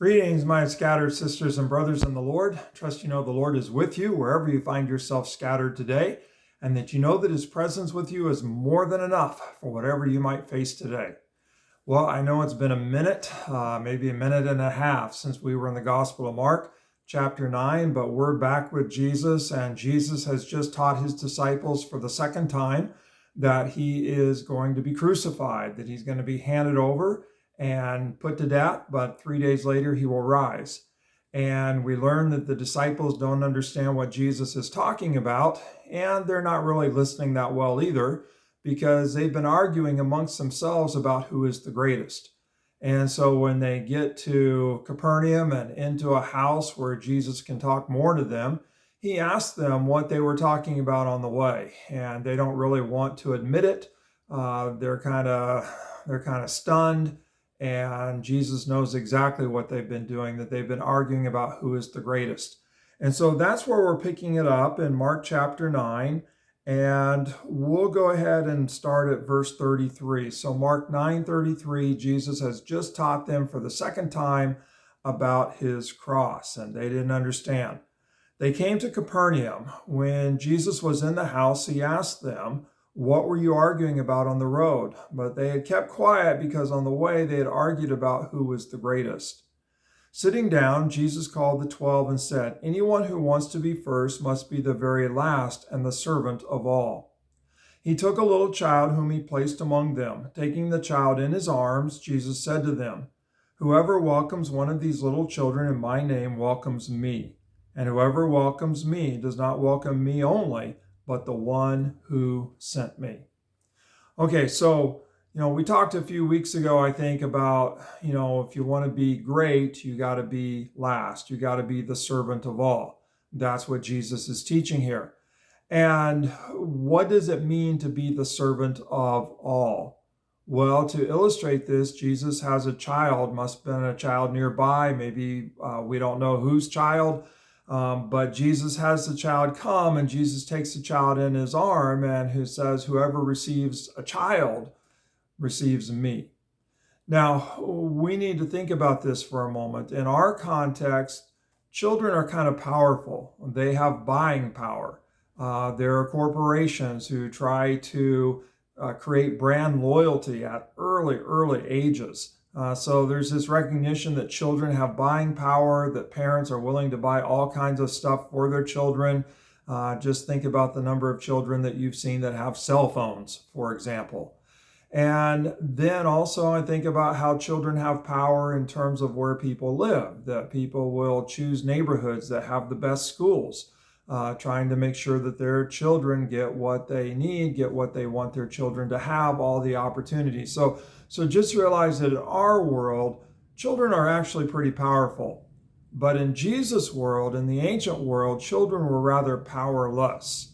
Greetings, my scattered sisters and brothers in the Lord. Trust you know the Lord is with you wherever you find yourself scattered today, and that you know that his presence with you is more than enough for whatever you might face today. Well, I know it's been a minute, maybe a minute and a half since we were in the Gospel of Mark, chapter 9, but we're back with Jesus, and Jesus has just taught his disciples for the second time that he is going to be crucified, that he's going to be handed over and put to death, but 3 days later he will rise. And we learn that the disciples don't understand what Jesus is talking about, and they're not really listening that well either, because they've been arguing amongst themselves about who is the greatest. And so when they get to Capernaum and into a house where Jesus can talk more to them, he asks them what they were talking about on the way, and they don't really want to admit it. They're kind of stunned. And Jesus knows exactly what they've been doing, that they've been arguing about who is the greatest. And so that's where we're picking it up in Mark chapter 9. And we'll go ahead and start at verse 33. So Mark 9:33, Jesus has just taught them for the second time about his cross, and they didn't understand. They came to Capernaum. When Jesus was in the house, he asked them, "What were you arguing about on the road?" But they had kept quiet because on the way they had argued about who was the greatest. Sitting down, Jesus called the 12 and said, "Anyone who wants to be first must be the very last and the servant of all." He took a little child whom he placed among them. Taking the child in his arms, Jesus said to them, "Whoever welcomes one of these little children in my name welcomes me. And whoever welcomes me does not welcome me only, but the one who sent me." Okay, so, we talked a few weeks ago, I think, about, if you want to be great, you got to be last. You got to be the servant of all. That's what Jesus is teaching here. And what does it mean to be the servant of all? Well, to illustrate this, Jesus has a child, must have been a child nearby. Maybe we don't know whose child. But Jesus has the child come, and Jesus takes the child in his arm, and who says, "Whoever receives a child receives me." Now, we need to think about this for a moment. In our context, children are kind of powerful. They have buying power. There are corporations who try to create brand loyalty at early ages. So there's this recognition that children have buying power, that parents are willing to buy all kinds of stuff for their children. Just think about the number of children that you've seen that have cell phones, for example. And then also I think about how children have power in terms of where people live, that people will choose neighborhoods that have the best schools, trying to make sure that their children get what they need, get what they want their children to have, all the opportunities. So just realize that in our world, children are actually pretty powerful. But in Jesus' world, in the ancient world, children were rather powerless.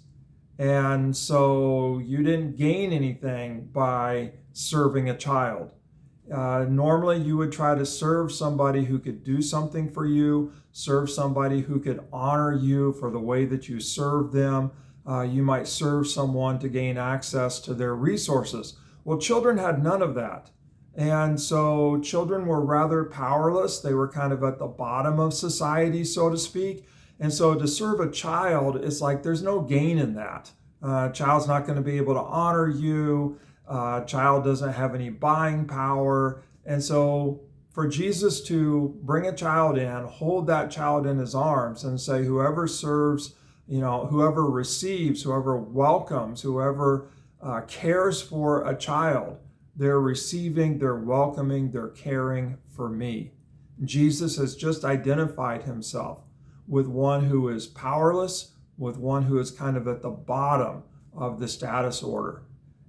And so you didn't gain anything by serving a child. Normally, you would try to serve somebody who could do something for you, serve somebody who could honor you for the way that you serve them. You might serve someone to gain access to their resources. Well, children had none of that. And so children were rather powerless. They were kind of at the bottom of society, so to speak. And so to serve a child, it's like there's no gain in that. Child's not going to be able to honor you. Child doesn't have any buying power. And so for Jesus to bring a child in, hold that child in his arms and say, whoever serves, whoever receives, whoever welcomes, whoever cares for a child, they're receiving, they're welcoming, they're caring for me. Jesus has just identified himself with one who is powerless, with one who is kind of at the bottom of the status order,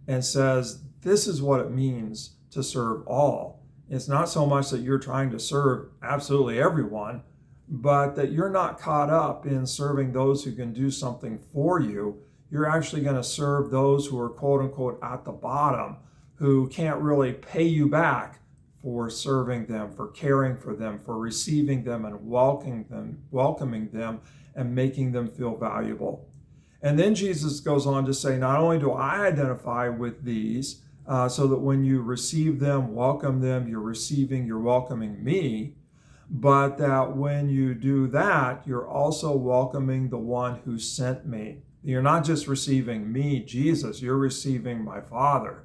and says, this is what it means to serve all. It's not so much that you're trying to serve absolutely everyone, but that you're not caught up in serving those who can do something for you. You're actually going to serve those who are quote unquote at the bottom, who can't really pay you back for serving them, for caring for them, for receiving them and welcoming them and making them feel valuable. And then Jesus goes on to say, not only do I identify with these, so that when you receive them, welcome them, you're welcoming me, but that when you do that, you're also welcoming the one who sent me. You're not just receiving me, Jesus, you're receiving my Father.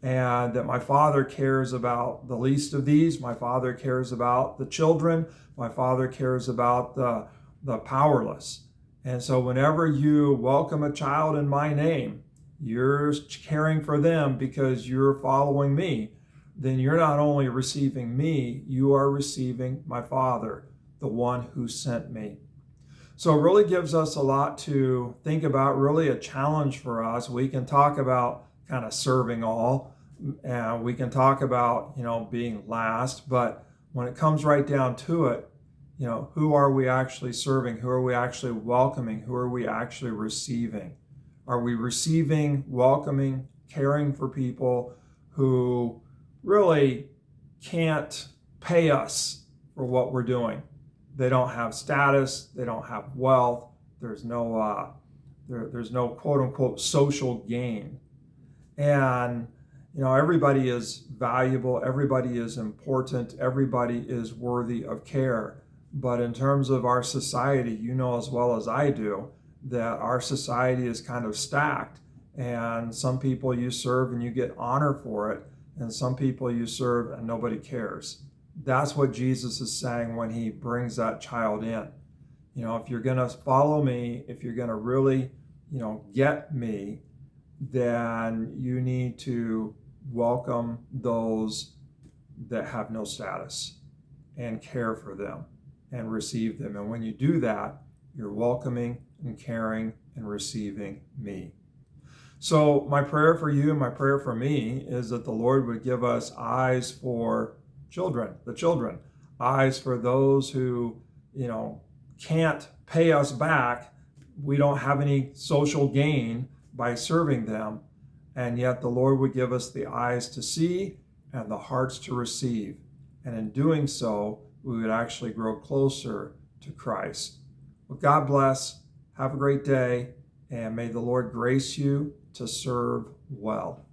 And that my Father cares about the least of these. My Father cares about the children. My Father cares about the powerless. And so whenever you welcome a child in my name, you're caring for them because you're following me. Then you're not only receiving me, you are receiving my Father, the one who sent me. So it really gives us a lot to think about, really a challenge for us. We can talk about kind of serving all, and we can talk about, being last, but when it comes right down to it, who are we actually serving? Who are we actually welcoming? Who are we actually receiving? Are we receiving, welcoming, caring for people who really can't pay us for what we're doing? They don't have status, they don't have wealth, there's no quote unquote social gain. And everybody is valuable, everybody is important, everybody is worthy of care. But in terms of our society, you know as well as I do that our society is kind of stacked, and some people you serve and you get honor for it, and some people you serve and nobody cares. That's what Jesus is saying when he brings that child in. If you're going to follow me, if you're going to really, get me, then you need to welcome those that have no status and care for them and receive them. And when you do that, you're welcoming and caring and receiving me. So my prayer for you and my prayer for me is that the Lord would give us eyes for the children, eyes for those who, can't pay us back. We don't have any social gain by serving them. And yet the Lord would give us the eyes to see and the hearts to receive. And in doing so, we would actually grow closer to Christ. Well, God bless. Have a great day. And may the Lord grace you to serve well.